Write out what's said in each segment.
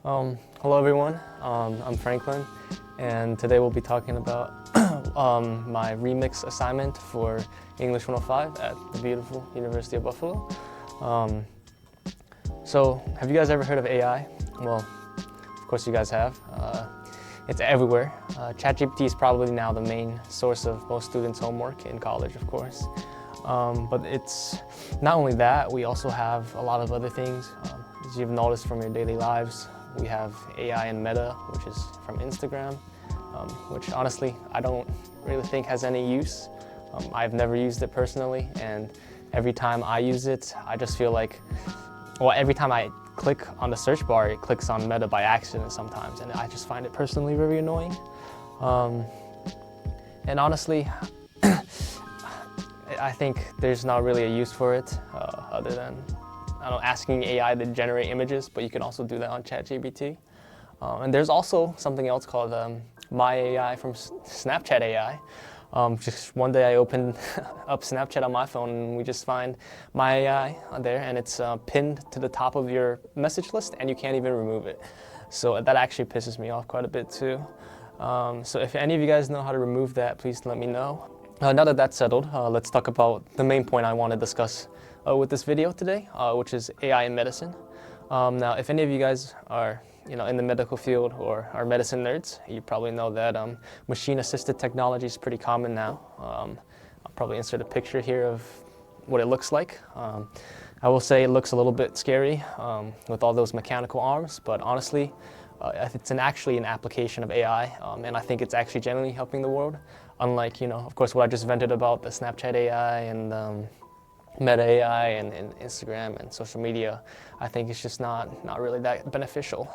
Hello everyone, I'm Franklin, and today we'll be talking about my remix assignment for English 105 at the beautiful University of Buffalo. So, have you guys ever heard of AI? Well, of course you guys have. It's everywhere. ChatGPT is probably now the main source of most students' homework in college, of course. But it's not only that, we also have a lot of other things. As you've noticed from your daily lives, we have AI and Meta, which is from Instagram, which honestly I don't really think has any use. I've never used it personally, and every time I use it, I just feel like, well, every time I click on the search bar, it clicks on Meta by accident sometimes, and I just find it personally very annoying. And honestly, I think there's not really a use for it other than asking AI to generate images, but you can also do that on ChatGPT. And there's also something else called My AI from Snapchat AI. Just one day I opened up Snapchat on my phone and we just find My AI on there, and it's pinned to the top of your message list and you can't even remove it. So that actually pisses me off quite a bit too. So if any of you guys know how to remove that, please let me know. Now that that's settled, let's talk about the main point I want to discuss with this video today, which is AI in medicine. Now, if any of you guys are in the medical field or are medicine nerds, you probably know that machine-assisted technology is pretty common now. I'll probably insert a picture here of what it looks like. I will say it looks a little bit scary with all those mechanical arms, but honestly, it's actually an application of AI, and I think it's actually genuinely helping the world. Unlike, of course, what I just vented about the Snapchat AI and Meta AI and Instagram and social media, I think it's just not really that beneficial.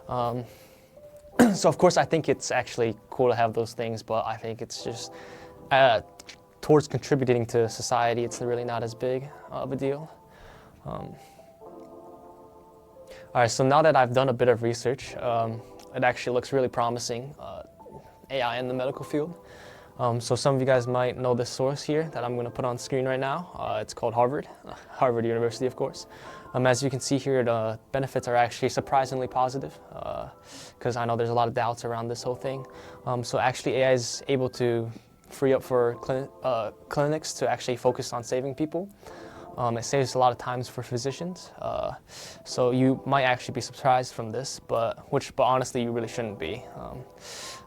So of course I think it's actually cool to have those things, but I think it's just towards contributing to society, it's really not as big of a deal. All right, so now that I've done a bit of research, it actually looks really promising, AI in the medical field. So some of you guys might know this source here that I'm going to put on screen right now. It's called Harvard University, of course. As you can see here, the benefits are actually surprisingly positive, because I know there's a lot of doubts around this whole thing. So actually AI is able to free up for clinics to actually focus on saving people. It saves a lot of times for physicians. So you might actually be surprised from this, but honestly you really shouldn't be.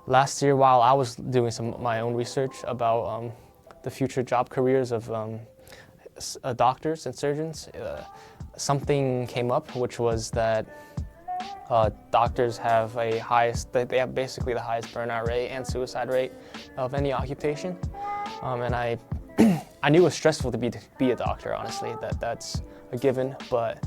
Last year, while I was doing some of my own research about the future job careers of doctors and surgeons, something came up, which was that doctors have they have basically the highest burnout rate and suicide rate of any occupation. And I knew it was stressful to be a doctor, honestly, that's a given, but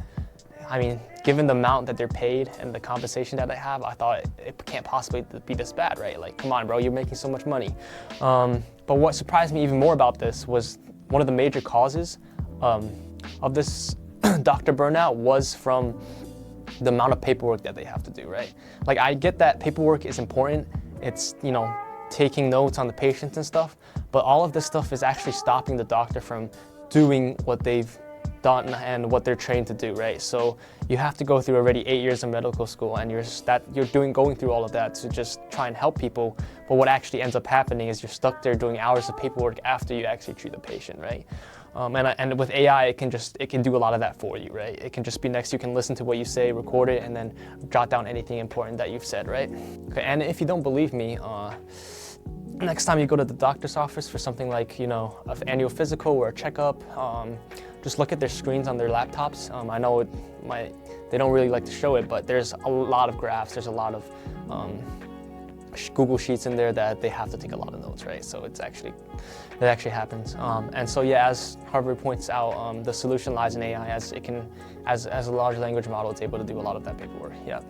I mean, given the amount that they're paid and the compensation that they have, I thought it can't possibly be this bad, right? Like, come on, bro, you're making so much money. But what surprised me even more about this was one of the major causes of this doctor burnout was from the amount of paperwork that they have to do, right? Like, I get that paperwork is important. It's, taking notes on the patients and stuff, but all of this stuff is actually stopping the doctor from doing what they've done and what they're trained to do, right? So you have to go through already 8 years of medical school, and going through all of that to just try and help people. But what actually ends up happening is you're stuck there doing hours of paperwork after you actually treat the patient, right? And with AI, it can do a lot of that for you, right? It can just be next. You can listen to what you say, record it, and then jot down anything important that you've said, right? Okay. And if you don't believe me, next time you go to the doctor's office for something like, an annual physical or a checkup, just look at their screens on their laptops. I know they don't really like to show it, but there's a lot of graphs, there's a lot of Google Sheets in there that they have to take a lot of notes, right? So it actually happens. And so yeah, as Harvard points out, the solution lies in AI, as a large language model, it's able to do a lot of that paperwork. Yeah.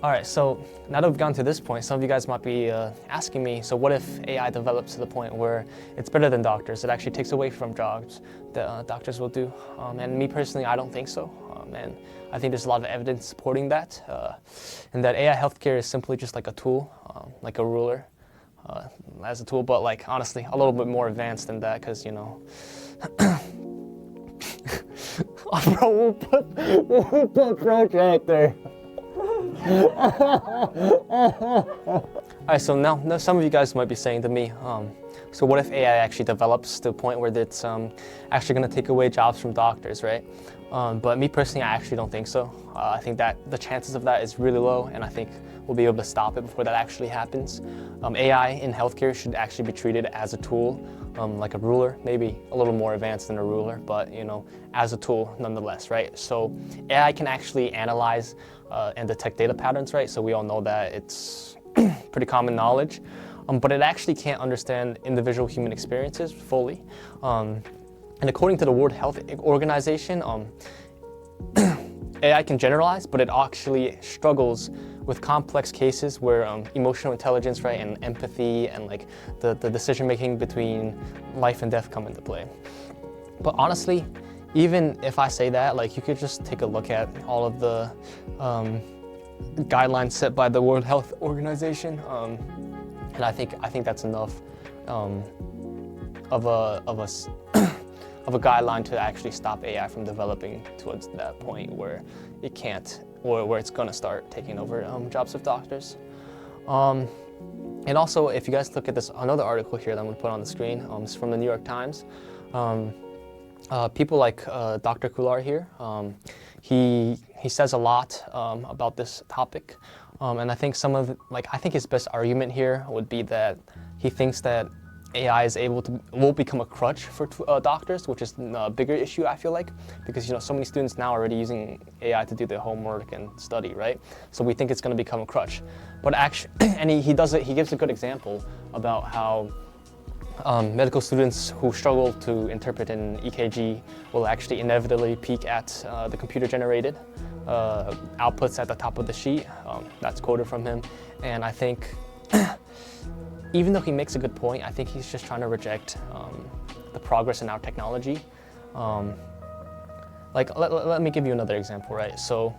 All right, so now that we've gotten to this point, some of you guys might be asking me, so what if AI develops to the point where it's better than doctors? It actually takes away from jobs that doctors will do. And me personally, I don't think so. And I think there's a lot of evidence supporting that. And that AI healthcare is simply just like a tool, like a ruler as a tool, but like honestly, a little bit more advanced than that, because Bro, we'll put protractor. Alright, so now some of you guys might be saying to me, so what if AI actually develops to the point where it's actually going to take away jobs from doctors, right? But me personally, I actually don't think so. I think that the chances of that is really low, and I think we'll be able to stop it before that actually happens. AI in healthcare should actually be treated as a tool, like a ruler, maybe a little more advanced than a ruler, but you know, as a tool nonetheless, right? So AI can actually analyze and detect data patterns, right? So we all know that it's pretty common knowledge, but it actually can't understand individual human experiences fully. And according to the World Health Organization, AI can generalize, but it actually struggles with complex cases where emotional intelligence, right, and empathy and like the decision making between life and death come into play. But honestly, even if I say that, like you could just take a look at all of the guidelines set by the World Health Organization, and I think that's enough of a guideline to actually stop AI from developing towards that point where it can't, or where it's gonna start taking over jobs of doctors. And also, if you guys look at this another article here that I'm gonna put on the screen, it's from the New York Times. People like Dr. Kular here, he says a lot about this topic, and I think I think his best argument here would be that he thinks that AI will become a crutch for doctors, which is a bigger issue, I feel like, because you know so many students now are already using AI to do their homework and study, right? So we think it's going to become a crutch, but actually, and he gives a good example about how medical students who struggle to interpret an EKG will actually inevitably peek at the computer-generated outputs at the top of the sheet. That's quoted from him, and I think. Even though he makes a good point, I think he's just trying to reject the progress in our technology. Let me give you another example, right? So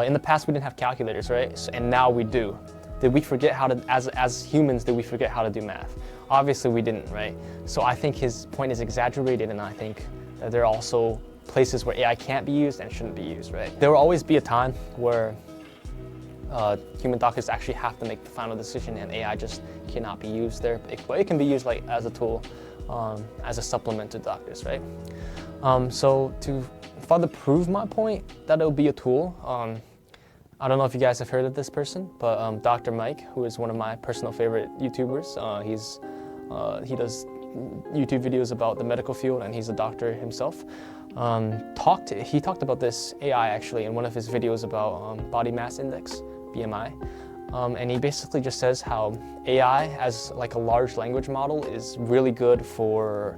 in the past we didn't have calculators, right? And now we do. Did we forget how to, as humans, did we forget how to do math? Obviously we didn't, right? So I think his point is exaggerated, and I think that there are also places where AI can't be used and shouldn't be used, right? There will always be a time where human doctors actually have to make the final decision, and AI just cannot be used there. But it can be used like as a tool, as a supplement to doctors, right? So to further prove my point that it'll be a tool, I don't know if you guys have heard of this person, but Dr. Mike, who is one of my personal favorite YouTubers, he does YouTube videos about the medical field, and he's a doctor himself. He talked about this AI actually in one of his videos about body mass index, BMI, and he basically just says how AI as like a large language model is really good for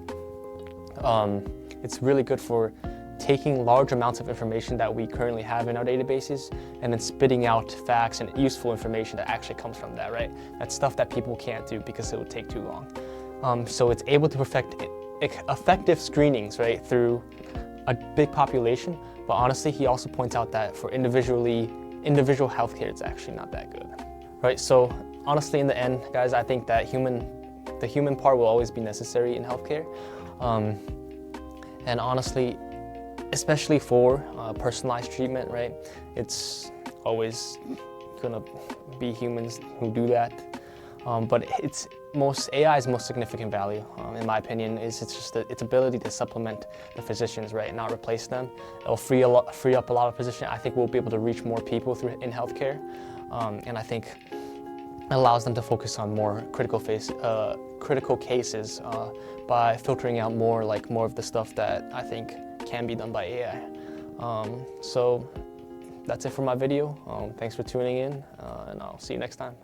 taking large amounts of information that we currently have in our databases and then spitting out facts and useful information that actually comes from that, right? That's stuff that people can't do because it would take too long. So it's able to perfect effective screenings, right, through a big population. But honestly, he also points out that for individual healthcare, it's actually not that good, right? So honestly, in the end, guys, I think that the human part will always be necessary in healthcare, and honestly, especially for personalized treatment, right? It's always gonna be humans who do that, but AI's most significant value, in my opinion, is its ability to supplement the physicians, right, and not replace them. It'll free up a lot of positions. I think we'll be able to reach more people in healthcare, and I think it allows them to focus on more critical cases by filtering out more of the stuff that I think can be done by AI. So that's it for my video. Thanks for tuning in, and I'll see you next time.